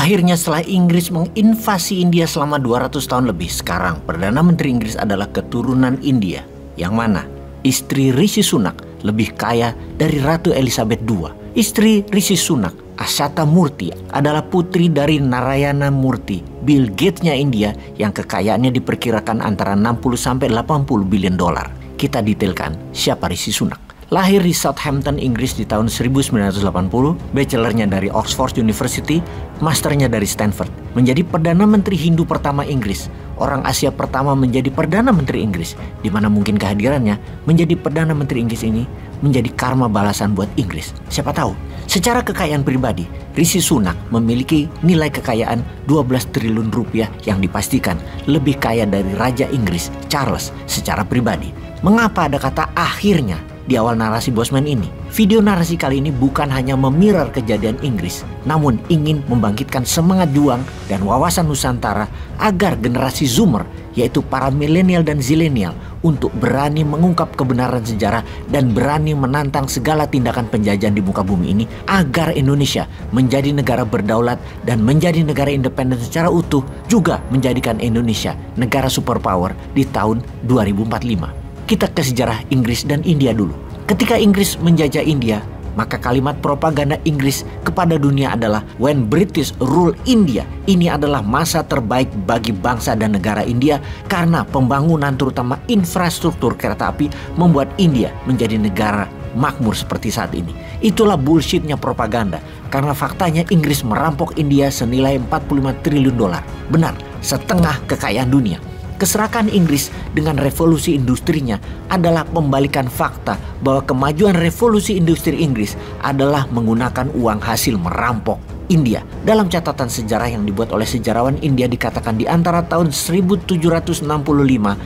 Akhirnya setelah Inggris menginvasi India selama 200 tahun lebih, sekarang Perdana Menteri Inggris adalah keturunan India. Yang mana istri Rishi Sunak lebih kaya dari Ratu Elizabeth II. Istri Rishi Sunak, Ashata Murthy, adalah putri dari Narayana Murthy, Bill Gates-nya India yang kekayaannya diperkirakan antara 60-80 billion dolar. Kita detailkan siapa Rishi Sunak. Lahir di Southampton, Inggris di tahun 1980, bachelornya dari Oxford University, masternya dari Stanford. Menjadi Perdana Menteri Hindu pertama Inggris, orang Asia pertama menjadi Perdana Menteri Inggris, di mana mungkin kehadirannya menjadi Perdana Menteri Inggris ini menjadi karma balasan buat Inggris. Siapa tahu. Secara kekayaan pribadi, Rishi Sunak memiliki nilai kekayaan 12 triliun rupiah yang dipastikan lebih kaya dari Raja Inggris, Charles, secara pribadi. Mengapa ada kata akhirnya di awal narasi Bosman ini? Video narasi kali ini bukan hanya memirror kejadian Inggris, namun ingin membangkitkan semangat juang dan wawasan Nusantara agar generasi Zoomer, yaitu para milenial dan zilenial, untuk berani mengungkap kebenaran sejarah dan berani menantang segala tindakan penjajahan di muka bumi ini agar Indonesia menjadi negara berdaulat dan menjadi negara independen secara utuh, juga menjadikan Indonesia negara superpower di tahun 2045. Kita ke sejarah Inggris dan India dulu. Ketika Inggris menjajah India, maka kalimat propaganda Inggris kepada dunia adalah "When British rule India". Ini adalah masa terbaik bagi bangsa dan negara India karena pembangunan terutama infrastruktur kereta api membuat India menjadi negara makmur seperti saat ini. Itulah bullshitnya propaganda, karena faktanya Inggris merampok India senilai 45 triliun dolar. Benar, setengah kekayaan dunia. Keserakan Inggris dengan revolusi industrinya adalah pembalikan fakta bahwa kemajuan revolusi industri Inggris adalah menggunakan uang hasil merampok India. Dalam catatan sejarah yang dibuat oleh sejarawan India dikatakan di antara tahun 1765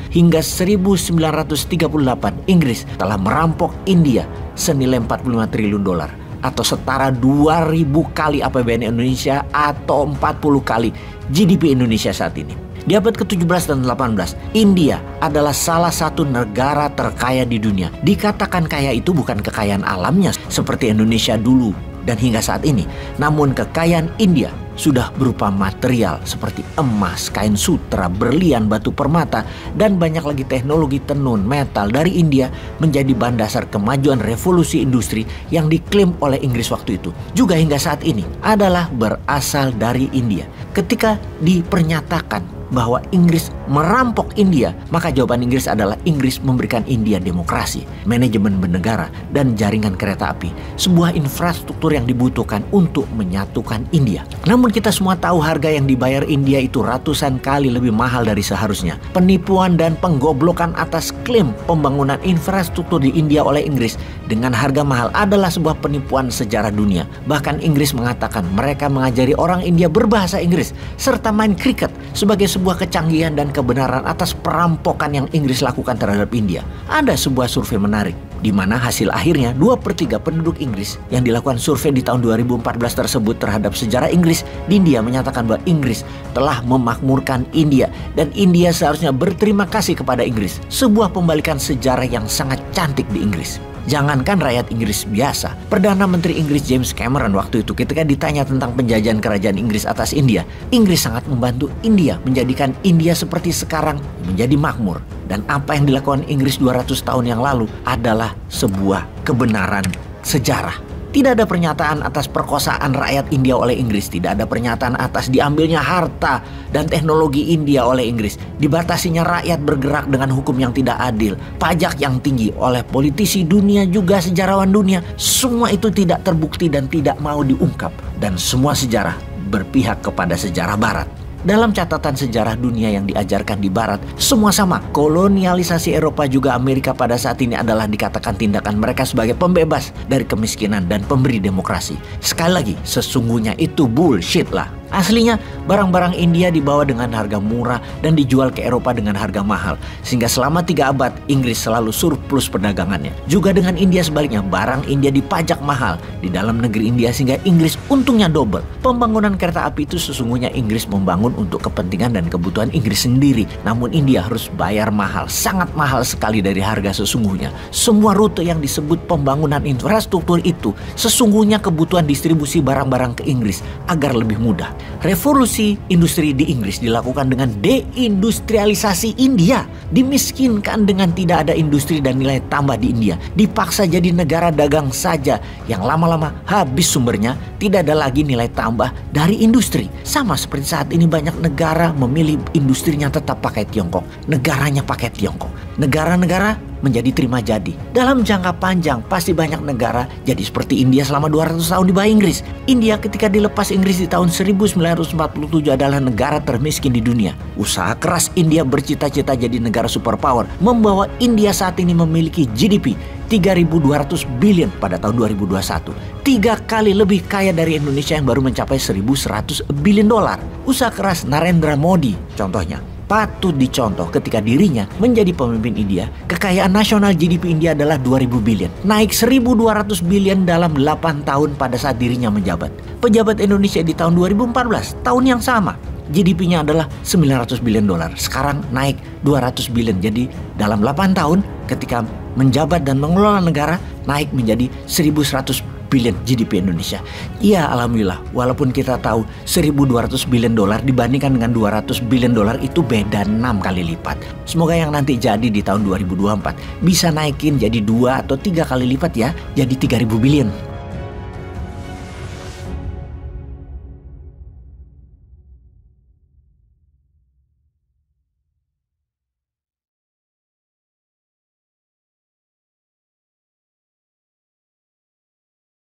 hingga 1938 Inggris telah merampok India senilai 45 triliun dolar atau setara 2000 kali APBN Indonesia atau 40 kali GDP Indonesia saat ini. Di abad ke-17 dan 18, India adalah salah satu negara terkaya di dunia. Dikatakan kaya itu bukan kekayaan alamnya seperti Indonesia dulu dan hingga saat ini. Namun kekayaan India sudah berupa material seperti emas, kain sutra, berlian, batu permata, dan banyak lagi teknologi tenun, metal dari India menjadi bahan dasar kemajuan revolusi industri yang diklaim oleh Inggris waktu itu. Juga hingga saat ini adalah berasal dari India. Ketika dipernyatakan bahwa Inggris merampok India, maka jawaban Inggris adalah Inggris memberikan India demokrasi, manajemen bernegara, dan jaringan kereta api, sebuah infrastruktur yang dibutuhkan untuk menyatukan India. Namun kita semua tahu harga yang dibayar India itu ratusan kali lebih mahal dari seharusnya. Penipuan dan penggoblokan atas klaim pembangunan infrastruktur di India oleh Inggris dengan harga mahal adalah sebuah penipuan sejarah dunia. Bahkan Inggris mengatakan mereka mengajari orang India berbahasa Inggris serta main kriket sebagai sebuah kecanggihan dan kebenaran atas perampokan yang Inggris lakukan terhadap India. Ada sebuah survei menarik di mana hasil akhirnya 2/3 penduduk Inggris yang dilakukan survei di tahun 2014 tersebut terhadap sejarah Inggris di India menyatakan bahwa Inggris telah memakmurkan India dan India seharusnya berterima kasih kepada Inggris. Sebuah pembalikan sejarah yang sangat cantik di Inggris. Jangankan rakyat Inggris biasa, Perdana Menteri Inggris James Cameron waktu itu ketika ditanya tentang penjajahan kerajaan Inggris atas India, Inggris sangat membantu India menjadikan India seperti sekarang menjadi makmur. Dan apa yang dilakukan Inggris 200 tahun yang lalu adalah sebuah kebenaran sejarah. Tidak ada pernyataan atas perkosaan rakyat India oleh Inggris. Tidak ada pernyataan atas diambilnya harta dan teknologi India oleh Inggris. Dibatasinya rakyat bergerak dengan hukum yang tidak adil. Pajak yang tinggi oleh politisi dunia juga sejarawan dunia. Semua itu tidak terbukti dan tidak mau diungkap. Dan semua sejarah berpihak kepada sejarah Barat. Dalam catatan sejarah dunia yang diajarkan di Barat, semua sama. Kolonialisasi Eropa juga Amerika pada saat ini adalah dikatakan tindakan mereka sebagai pembebas dari kemiskinan dan pemberi demokrasi. Sekali lagi, sesungguhnya itu bullshit lah. Aslinya, barang-barang India dibawa dengan harga murah dan dijual ke Eropa dengan harga mahal. Sehingga selama 3 abad, Inggris selalu surplus perdagangannya. Juga dengan India sebaliknya, barang India dipajak mahal di dalam negeri India sehingga Inggris untungnya double. Pembangunan kereta api itu sesungguhnya Inggris membangun untuk kepentingan dan kebutuhan Inggris sendiri. Namun India harus bayar mahal, sangat mahal sekali dari harga sesungguhnya. Semua rute yang disebut pembangunan infrastruktur itu sesungguhnya kebutuhan distribusi barang-barang ke Inggris agar lebih mudah. Revolusi industri di Inggris dilakukan dengan deindustrialisasi India. Dimiskinkan dengan tidak ada industri dan nilai tambah di India. Dipaksa jadi negara dagang saja yang lama-lama habis sumbernya, tidak ada lagi nilai tambah dari industri. Sama seperti saat ini banyak negara memilih industrinya tetap pakai Tiongkok, negaranya pakai Tiongkok. Negara-negara menjadi terima jadi. Dalam jangka panjang pasti banyak negara jadi seperti India selama 200 tahun di bawah Inggris. India ketika dilepas Inggris di tahun 1947 adalah negara termiskin di dunia. Usaha keras India bercita-cita jadi negara superpower membawa India saat ini memiliki GDP 3.200 billion pada tahun 2021. 3 kali lebih kaya dari Indonesia yang baru mencapai 1.100 billion dolar. Usaha keras Narendra Modi contohnya patut dicontoh ketika dirinya menjadi pemimpin India. Kekayaan nasional GDP India adalah 2.000 billion. Naik 1.200 billion dalam 8 tahun pada saat dirinya menjabat. Pejabat Indonesia di tahun 2014, tahun yang sama, GDP-nya adalah 900 billion dolar. Sekarang naik 200 billion. Jadi dalam 8 tahun ketika menjabat dan mengelola negara naik menjadi 1.100 billion GDP Indonesia. Iya, alhamdulillah, walaupun kita tahu 1.200 billion dolar dibandingkan dengan 200 billion dolar itu beda 6 kali lipat. Semoga yang nanti jadi di tahun 2024 bisa naikin jadi 2 atau 3 kali lipat ya, jadi 3.000 billion.